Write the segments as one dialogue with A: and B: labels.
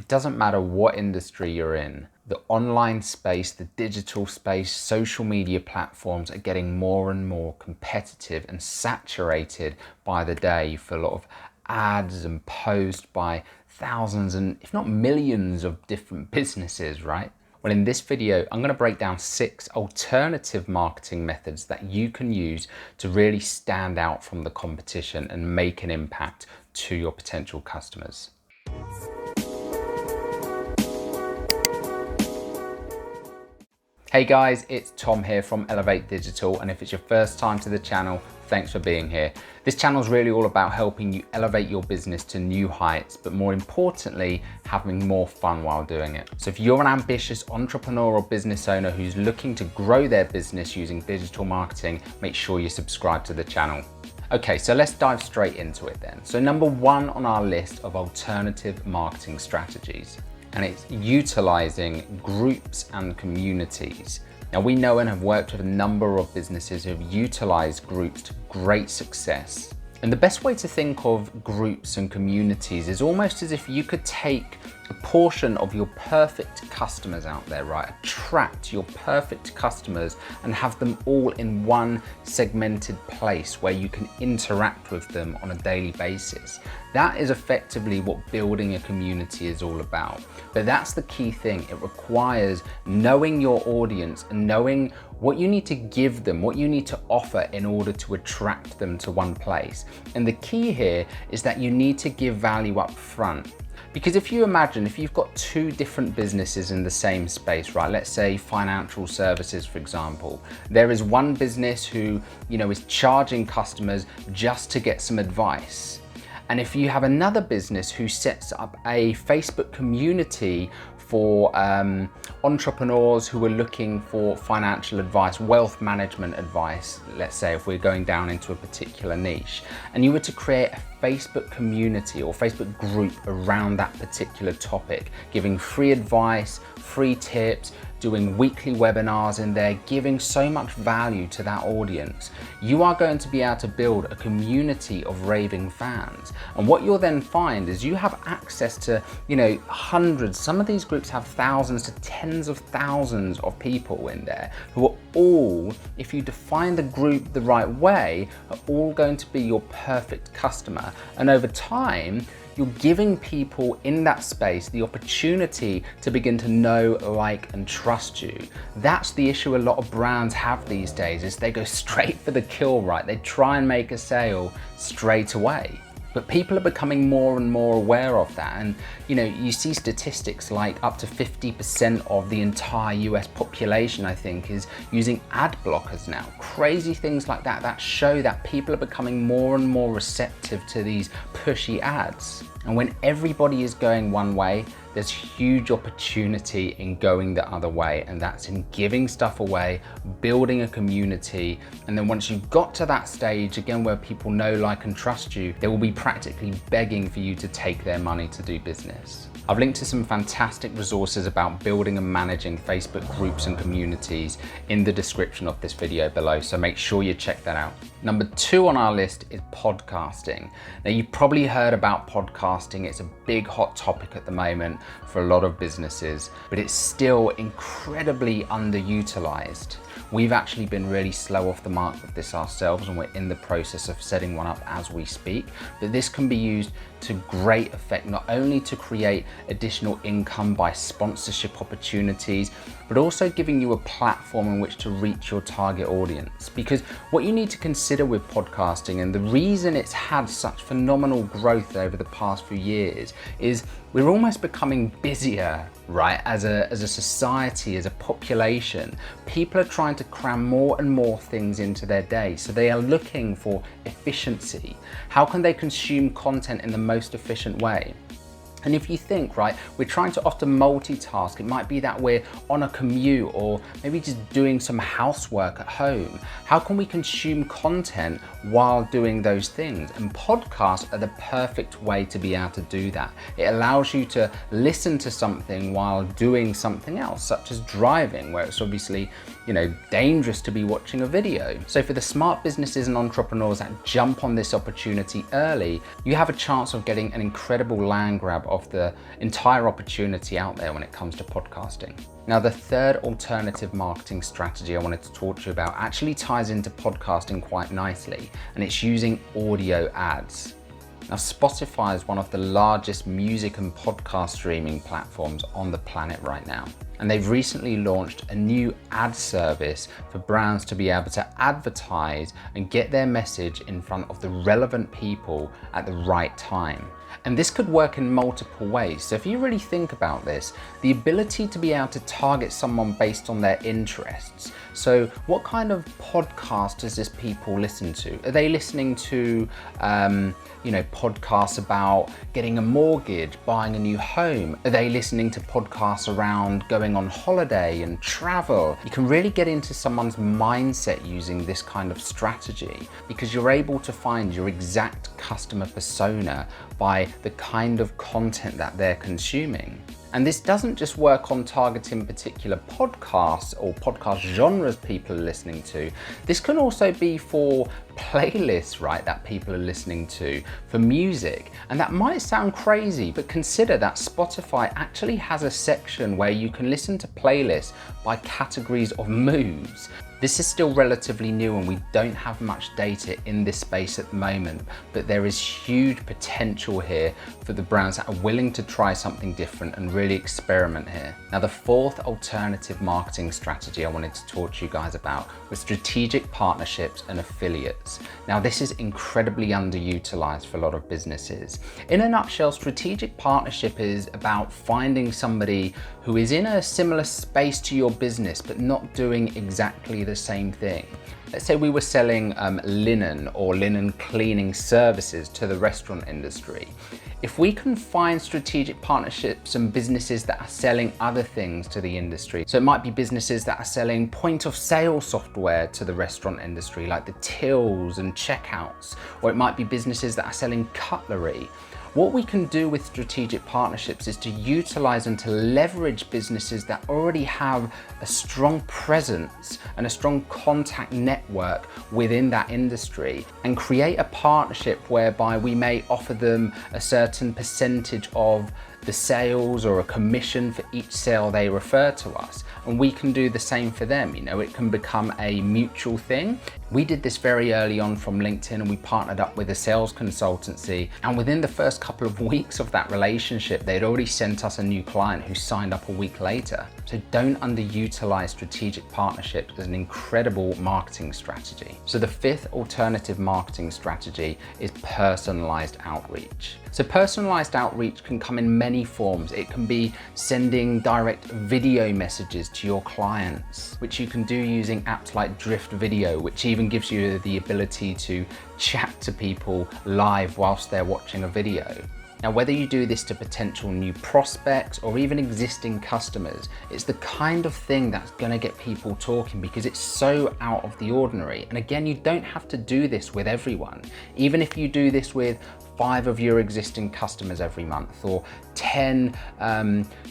A: It doesn't matter what industry you're in. The online space, the digital space, social media platforms are getting more and more competitive and saturated by the day for a lot of ads and posts by thousands and if not millions of different businesses, right? Well, in this video, I'm going to break down 6 alternative marketing methods that you can use to really stand out from the competition and make an impact to your potential customers. Hey guys, it's Tom here from Elevate Digital, and if it's your first time to the channel, thanks for being here. This channel is really all about helping you elevate your business to new heights, but more importantly, having more fun while doing it. So if you're an ambitious entrepreneur or business owner who's looking to grow their business using digital marketing, make sure you subscribe to the channel. Okay, so let's dive straight into it then. So number 1 on our list of alternative marketing strategies, and it's utilizing groups and communities. Now, we know and have worked with a number of businesses who have utilized groups to great success. And the best way to think of groups and communities is almost as if you could take a portion of your perfect customers out there, right? Attract your perfect customers and have them all in one segmented place where you can interact with them on a daily basis. That is effectively what building a community is all about. But that's the key thing. It requires knowing your audience and knowing what you need to give them, what you need to offer in order to attract them to one place. And the key here is that you need to give value up front. Because if you imagine, if you've got 2 different businesses in the same space, right? Let's say financial services, for example. There is one business who, is charging customers just to get some advice. And if you have another business who sets up a Facebook community for entrepreneurs who are looking for financial advice, wealth management advice, let's say if we're going down into a particular niche, and you were to create a Facebook community or Facebook group around that particular topic, giving free advice, free tips, doing weekly webinars in there, giving so much value to that audience, you are going to be able to build a community of raving fans. And what you'll then find is you have access to, hundreds, some of these groups have thousands to tens of thousands of people in there who are all, if you define the group the right way, are all going to be your perfect customer. And over time, you're giving people in that space the opportunity to begin to know, like, and trust you. That's the issue a lot of brands have these days, is they go straight for the kill, right? They try and make a sale straight away. But people are becoming more and more aware of that. And you see statistics like up to 50% of the entire US population, I think, is using ad blockers now. Crazy things like that that show that people are becoming more and more receptive to these pushy ads. And when everybody is going one way, there's huge opportunity in going the other way, and that's in giving stuff away, building a community, and then once you've got to that stage, again, where people know, like, and trust you, they will be practically begging for you to take their money to do business. I've linked to some fantastic resources about building and managing Facebook groups and communities in the description of this video below, so make sure you check that out. Number 2 on our list is podcasting. Now, you've probably heard about podcasting. It's a big hot topic at the moment for a lot of businesses, but it's still incredibly underutilized. We've actually been really slow off the mark with this ourselves, and we're in the process of setting one up as we speak. But this can be used to great effect, not only to create additional income by sponsorship opportunities, but also giving you a platform in which to reach your target audience. Because what you need to consider with podcasting, and the reason it's had such phenomenal growth over the past few years, is we're almost becoming busier, right? As a society, as a population, people are trying to cram more and more things into their day. So they are looking for efficiency. How can they consume content in the most efficient way? And if you think, right, we're trying to often multitask. It might be that we're on a commute or maybe just doing some housework at home. How can we consume content while doing those things? And podcasts are the perfect way to be able to do that. It allows you to listen to something while doing something else, such as driving, where it's obviously, dangerous to be watching a video. So for the smart businesses and entrepreneurs that jump on this opportunity early, you have a chance of getting an incredible land grab of the entire opportunity out there when it comes to podcasting. Now, the third alternative marketing strategy I wanted to talk to you about actually ties into podcasting quite nicely, and it's using audio ads. Now, Spotify is one of the largest music and podcast streaming platforms on the planet right now. And they've recently launched a new ad service for brands to be able to advertise and get their message in front of the relevant people at the right time. And this could work in multiple ways. So if you really think about this, the ability to be able to target someone based on their interests. So what kind of podcast does this people listen to? Are they listening to, podcasts about getting a mortgage, buying a new home? Are they listening to podcasts around going on holiday and travel? You can really get into someone's mindset using this kind of strategy, because you're able to find your exact customer persona by the kind of content that they're consuming. And this doesn't just work on targeting particular podcasts or podcast genres people are listening to. This can also be for playlists, right, that people are listening to, for music. And that might sound crazy, but consider that Spotify actually has a section where you can listen to playlists by categories of moods. This is still relatively new and we don't have much data in this space at the moment, but there is huge potential here for the brands that are willing to try something different and really experiment here. Now, the fourth alternative marketing strategy I wanted to talk to you guys about was strategic partnerships and affiliates. Now, this is incredibly underutilized for a lot of businesses. In a nutshell, strategic partnership is about finding somebody who is in a similar space to your business, but not doing exactly the same thing. Let's say we were selling linen or linen cleaning services to the restaurant industry. If we can find strategic partnerships and businesses that are selling other things to the industry, so it might be businesses that are selling point of sale software to the restaurant industry, like the tills and checkouts, or it might be businesses that are selling cutlery. What we can do with strategic partnerships is to utilize and to leverage businesses that already have a strong presence and a strong contact network within that industry, and create a partnership whereby we may offer them a certain percentage of the sales or a commission for each sale they refer to us, and we can do the same for them. It can become a mutual thing. We did this very early on from LinkedIn, and we partnered up with a sales consultancy, and within the first couple of weeks of that relationship, they'd already sent us a new client who signed up a week later. So don't underutilize strategic partnerships as an incredible marketing strategy. So the fifth alternative marketing strategy is personalized outreach. So personalized outreach can come in many forms. It can be sending direct video messages to your clients, which you can do using apps like Drift Video, which even gives you the ability to chat to people live whilst they're watching a video. Now, whether you do this to potential new prospects or even existing customers, it's the kind of thing that's going to get people talking, because it's so out of the ordinary. And again, you don't have to do this with everyone. Even if you do this with 5 of your existing customers every month, or 10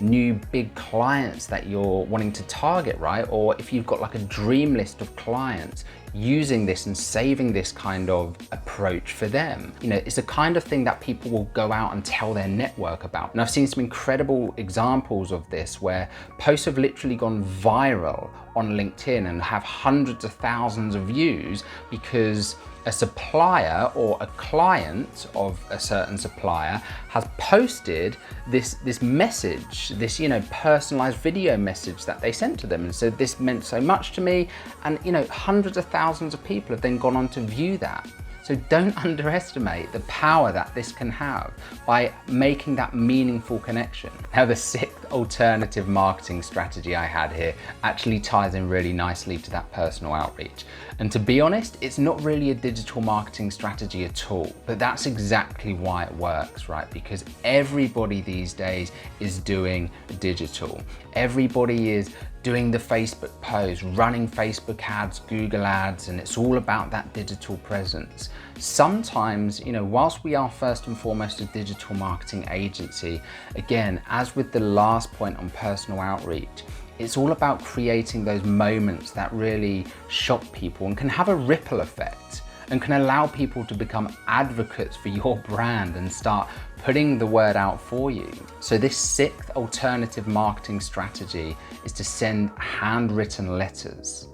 A: new big clients that you're wanting to target, right? Or if you've got like a dream list of clients, using this and saving this kind of approach for them. It's the kind of thing that people will go out and tell their network about. And I've seen some incredible examples of this where posts have literally gone viral on LinkedIn and have hundreds of thousands of views, because a supplier or a client of a certain supplier has posted this message, this personalized video message that they sent to them, and so this meant so much to me, and hundreds of thousands of people have then gone on to view that. So don't underestimate the power that this can have by making that meaningful connection. Now, the sixth alternative marketing strategy I had here actually ties in really nicely to that personal outreach. And to be honest, it's not really a digital marketing strategy at all, but that's exactly why it works, right? Because everybody these days is doing digital. Everybody is doing the Facebook posts, running Facebook ads, Google ads, and it's all about that digital presence. Sometimes, whilst we are first and foremost a digital marketing agency, again, as with the last point on personal outreach, It's all about creating those moments that really shock people and can have a ripple effect and can allow people to become advocates for your brand and start putting the word out for you. So this 6th alternative marketing strategy is to send handwritten letters.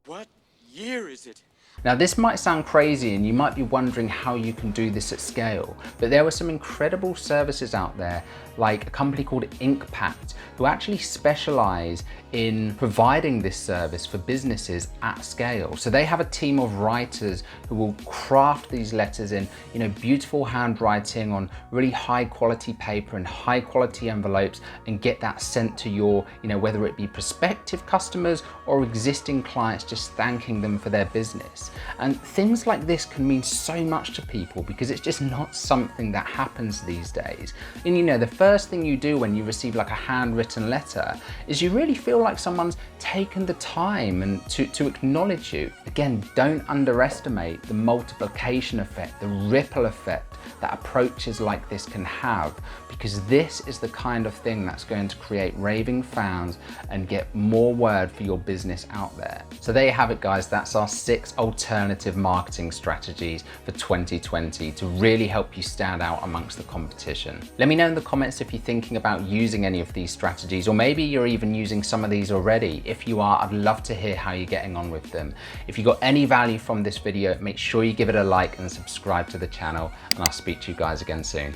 B: What year is it?
A: Now this might sound crazy and you might be wondering how you can do this at scale, but there are some incredible services out there like a company called Inkpact who actually specialize in providing this service for businesses at scale. So they have a team of writers who will craft these letters in, beautiful handwriting on really high quality paper and high quality envelopes and get that sent to your, whether it be prospective customers or existing clients, just thanking them for their business. And things like this can mean so much to people because it's just not something that happens these days. And the first thing you do when you receive like a handwritten letter is you really feel like someone's taken the time and to acknowledge you. Again, don't underestimate the multiplication effect, the ripple effect that approaches like this can have, because this is the kind of thing that's going to create raving fans and get more word for your business out there. So there you have it, guys. That's our 6 alternative marketing strategies for 2020 to really help you stand out amongst the competition. Let me know in the comments if you're thinking about using any of these strategies, or maybe you're even using some of these already. If you are, I'd love to hear how you're getting on with them. If you got any value from this video, make sure you give it a like and subscribe to the channel, and I'll speak to you guys again soon.